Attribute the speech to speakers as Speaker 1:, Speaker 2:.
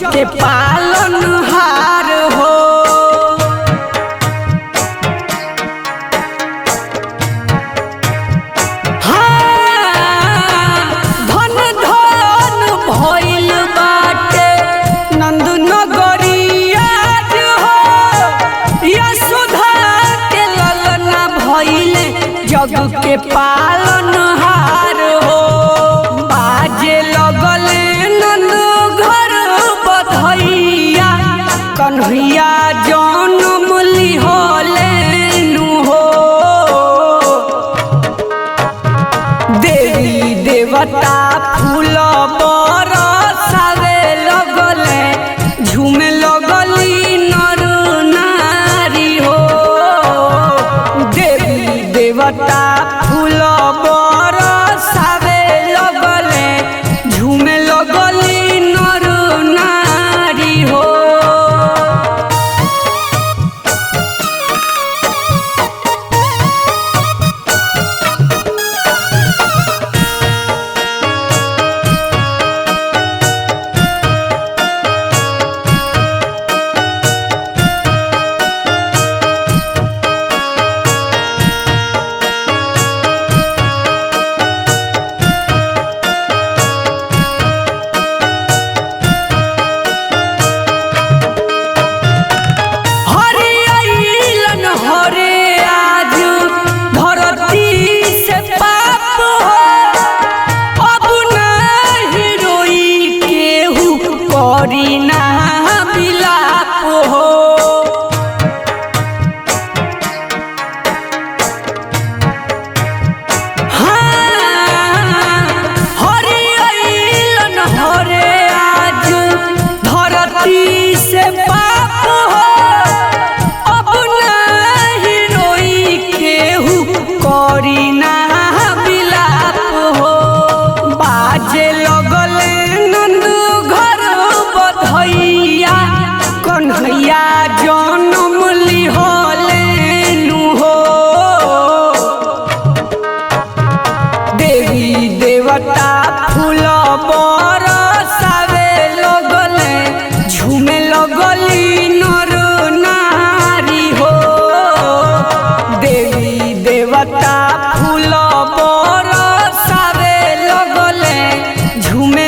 Speaker 1: के पालनहार हो। धन धन भइल बाटे नंद नगरिया हो। यशोदा के ललना भइले जग के पालनहार हो। बाजे लगले नंद घर बधैया कन्हैया जनम लिहले नु हो। देवी देवता फूल बरसावे लगले झूमे लगली नर नारी हो। देवी देवता फूल बरसावे लगले झूमे लगली नर नारी हो। कन्हैया जनम लिहले नु हो। देवी देवता फूल बरसावे लगले झूमे लगली नर नारी हो। देवी देवता फूल बरसावे लगले झूमे